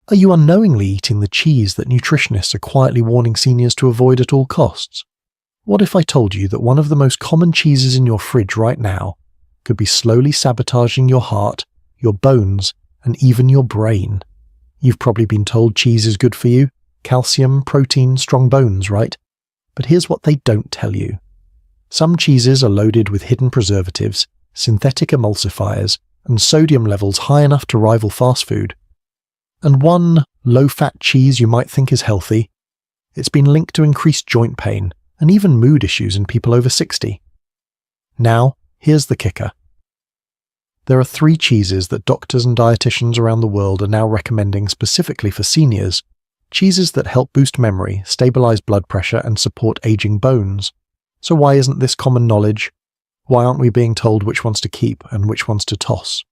Are you unknowingly eating the cheese that nutritionists are quietly warning seniors to avoid at all costs? What if I told you that one of the most common cheeses in your fridge right now could be slowly sabotaging your heart, your bones, and even your brain? You've probably been told cheese is good for you, calcium, protein, strong bones, right? But here's what they don't tell you. Some cheeses are loaded with hidden preservatives, synthetic emulsifiers, and sodium levels high enough to rival fast food. And one low-fat cheese you might think is healthy, it's been linked to increased joint pain and even mood issues in people over 60. Now, here's the kicker. There are 3 cheeses that doctors and dietitians around the world are now recommending specifically for seniors, cheeses that help boost memory, stabilize blood pressure, and support aging bones. So why isn't this common knowledge? Why aren't we being told which ones to keep and which ones to toss?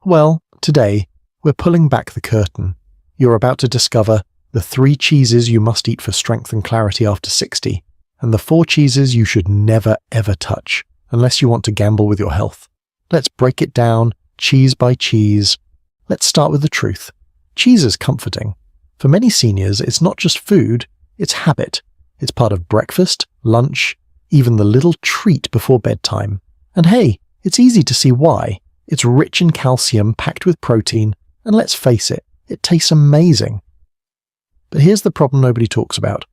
Well, today, we're pulling back the curtain. You're about to discover the 3 cheeses you must eat for strength and clarity after 60, and the 4 cheeses you should never ever touch, unless you want to gamble with your health. Let's break it down, cheese by cheese. Let's start with the truth. Cheese is comforting. For many seniors, it's not just food, it's habit. It's part of breakfast, lunch, even the little treat before bedtime. And hey, it's easy to see why. It's rich in calcium, packed with protein, and let's face it, it tastes amazing. But here's the problem nobody talks about.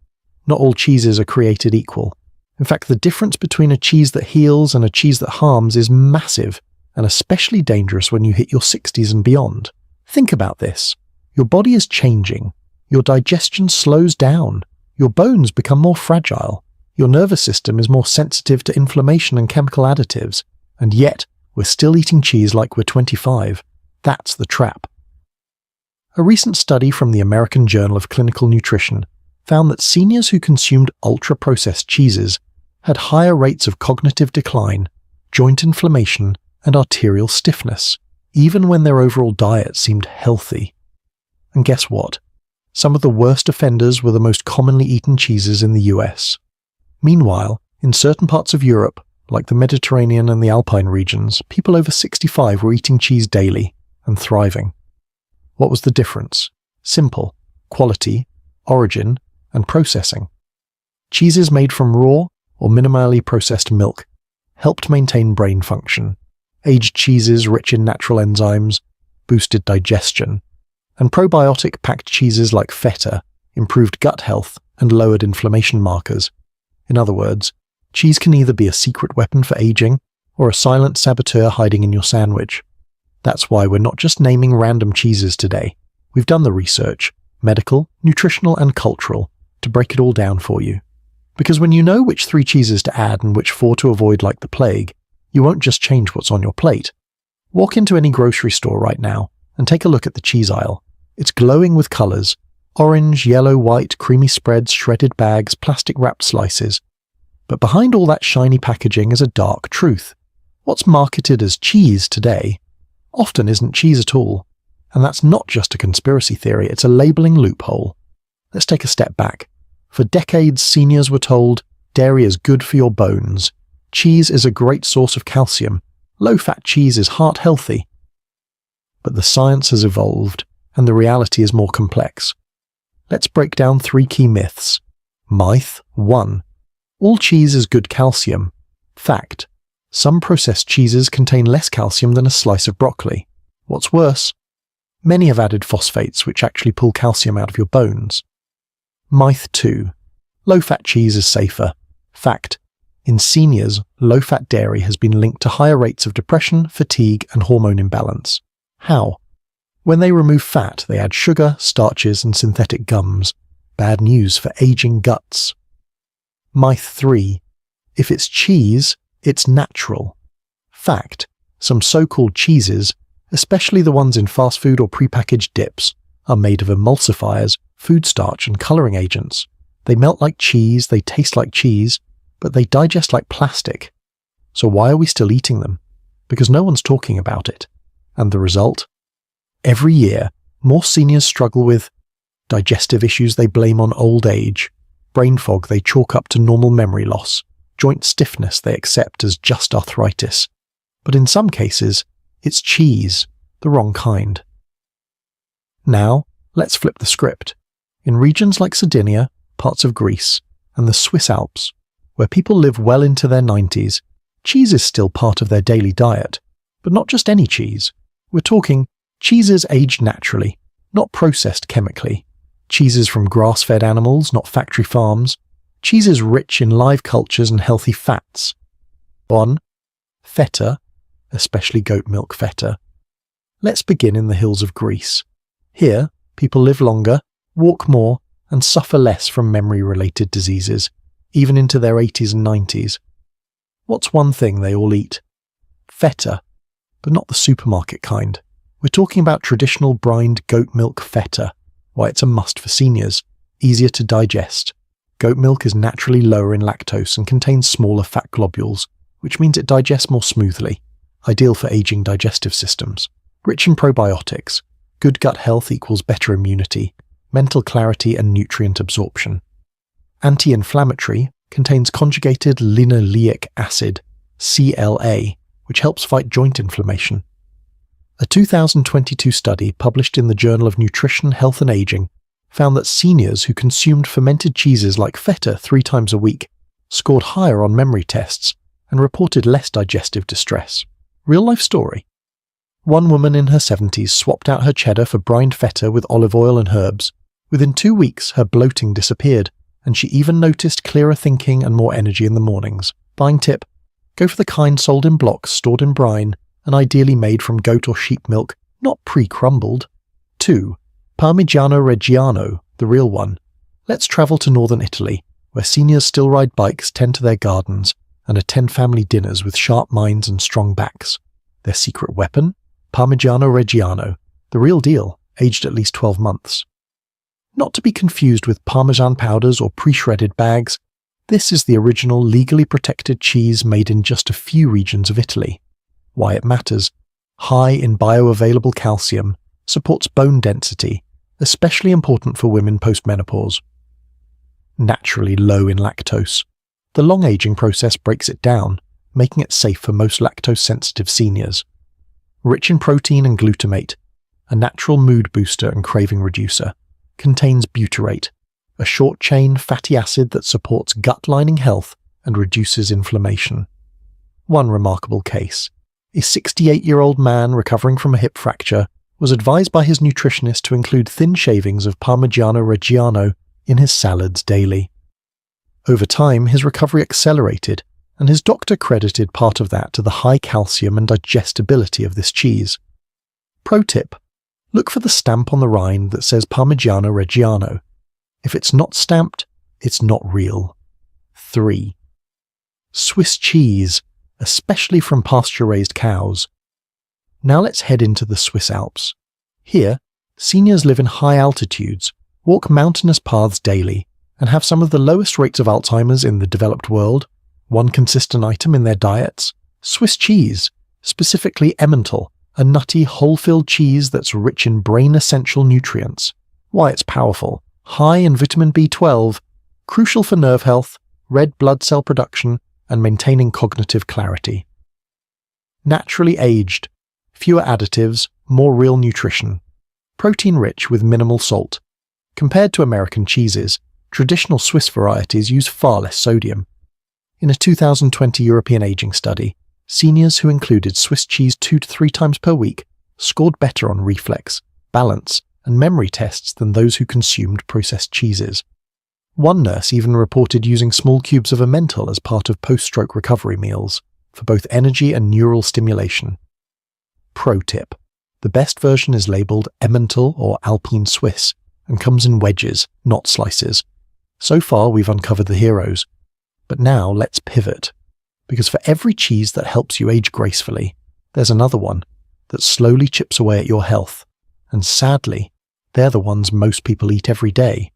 Not all cheeses are created equal. In fact, the difference between a cheese that heals and a cheese that harms is massive, and especially dangerous when you hit your 60s and beyond. Think about this. Your body is changing. Your digestion slows down. Your bones become more fragile. Your nervous system is more sensitive to inflammation and chemical additives. And yet, we're still eating cheese like we're 25. That's the trap. A recent study from the American Journal of Clinical Nutrition found that seniors who consumed ultra-processed cheeses had higher rates of cognitive decline, joint inflammation, and arterial stiffness, even when their overall diet seemed healthy. And guess what? Some of the worst offenders were the most commonly eaten cheeses in the US. Meanwhile, in certain parts of Europe, like the Mediterranean and the Alpine regions, people over 65 were eating cheese daily and thriving. What was the difference? Simple: quality, origin, and processing. Cheeses made from raw or minimally processed milk helped maintain brain function. Aged cheeses rich in natural enzymes boosted digestion. And probiotic-packed cheeses like feta improved gut health and lowered inflammation markers. In other words, cheese can either be a secret weapon for aging or a silent saboteur hiding in your sandwich. That's why we're not just naming random cheeses today. We've done the research, medical, nutritional, and cultural, to break it all down for you. Because when you know which 3 cheeses to add and which 4 to avoid like the plague, you won't just change what's on your plate. Walk into any grocery store right now and take a look at the cheese aisle. It's glowing with colors: orange, yellow, white, creamy spreads, shredded bags, plastic-wrapped slices. But behind all that shiny packaging is a dark truth. What's marketed as cheese today often isn't cheese at all. And that's not just a conspiracy theory, it's a labeling loophole. Let's take a step back. For decades, seniors were told, dairy is good for your bones. Cheese is a great source of calcium. Low-fat cheese is heart healthy. But the science has evolved, and the reality is more complex. Let's break down 3 key myths. Myth 1. All cheese is good calcium. Fact. Some processed cheeses contain less calcium than a slice of broccoli. What's worse? Many have added phosphates, which actually pull calcium out of your bones. Myth 2. Low-fat cheese is safer. Fact. In seniors, low-fat dairy has been linked to higher rates of depression, fatigue, and hormone imbalance. How? When they remove fat, they add sugar, starches, and synthetic gums. Bad news for aging guts. Myth 3. If it's cheese, it's natural. Fact. Some so-called cheeses, especially the ones in fast food or prepackaged dips, are made of emulsifiers, food starch, and coloring agents. They melt like cheese, they taste like cheese, but they digest like plastic. So why are we still eating them? Because no one's talking about it. And the result? Every year, more seniors struggle with digestive issues they blame on old age, brain fog they chalk up to normal memory loss, joint stiffness they accept as just arthritis. But in some cases, it's cheese, the wrong kind. Now, Let's flip the script. In regions like Sardinia, parts of Greece, and the Swiss Alps, where people live well into their 90s, cheese is still part of their daily diet. But not just any cheese. We're talking cheeses aged naturally, not processed chemically. Cheeses from grass-fed animals, not factory farms. Cheeses rich in live cultures and healthy fats. 1. Feta, especially goat milk feta. Let's begin in the hills of Greece. Here, people live longer, walk more, and suffer less from memory-related diseases, even into their 80s and 90s. What's one thing they all eat? Feta, but not the supermarket kind. We're talking about traditional brined goat milk feta. Why it's a must for seniors. Easier to digest. Goat milk is naturally lower in lactose and contains smaller fat globules, which means it digests more smoothly. Ideal for aging digestive systems. Rich in probiotics. Good gut health equals better immunity, mental clarity and nutrient absorption. Anti-inflammatory, contains conjugated linoleic acid, CLA, which helps fight joint inflammation. A 2022 study published in the Journal of Nutrition, Health and Aging found that seniors who consumed fermented cheeses like feta 3 times a week scored higher on memory tests and reported less digestive distress. Real-life story. One woman in her 70s swapped out her cheddar for brined feta with olive oil and herbs. Within 2 weeks, her bloating disappeared, and she even noticed clearer thinking and more energy in the mornings. Buying tip: go for the kind sold in blocks, stored in brine, and ideally made from goat or sheep milk, not pre-crumbled. 2. Parmigiano-Reggiano, the real one. Let's travel to northern Italy, where seniors still ride bikes, tend to their gardens, and attend family dinners with sharp minds and strong backs. Their secret weapon? Parmigiano-Reggiano, the real deal, aged at least 12 months. Not to be confused with Parmesan powders or pre-shredded bags, this is the original legally protected cheese made in just a few regions of Italy. Why it matters: high in bioavailable calcium, supports bone density, especially important for women post-menopause. Naturally low in lactose. The long aging process breaks it down, making it safe for most lactose-sensitive seniors. Rich in protein and glutamate, a natural mood booster and craving reducer. Contains butyrate, a short-chain fatty acid that supports gut lining health and reduces inflammation. One remarkable case. A 68-year-old man recovering from a hip fracture was advised by his nutritionist to include thin shavings of Parmigiano-Reggiano in his salads daily. Over time, his recovery accelerated, and his doctor credited part of that to the high calcium and digestibility of this cheese. Pro tip: look for the stamp on the rind that says Parmigiano-Reggiano. If it's not stamped, it's not real. 3. Swiss cheese, especially from pasture-raised cows. Now let's head into the Swiss Alps. Here, seniors live in high altitudes, walk mountainous paths daily, and have some of the lowest rates of Alzheimer's in the developed world. One consistent item in their diets: Swiss cheese, specifically Emmental, a nutty, whole-filled cheese that's rich in brain-essential nutrients. Why it's powerful: high in vitamin B12, crucial for nerve health, red blood cell production, and maintaining cognitive clarity. Naturally aged, fewer additives, more real nutrition. Protein-rich with minimal salt. Compared to American cheeses, traditional Swiss varieties use far less sodium. In a 2020 European aging study, seniors who included Swiss cheese 2 to 3 times per week scored better on reflex, balance, and memory tests than those who consumed processed cheeses. One nurse even reported using small cubes of Emmental as part of post-stroke recovery meals, for both energy and neural stimulation. Pro tip: the best version is labelled Emmental or Alpine Swiss, and comes in wedges, not slices. So far we've uncovered the heroes. But now let's pivot. Because for every cheese that helps you age gracefully, there's another one that slowly chips away at your health. And sadly, they're the ones most people eat every day.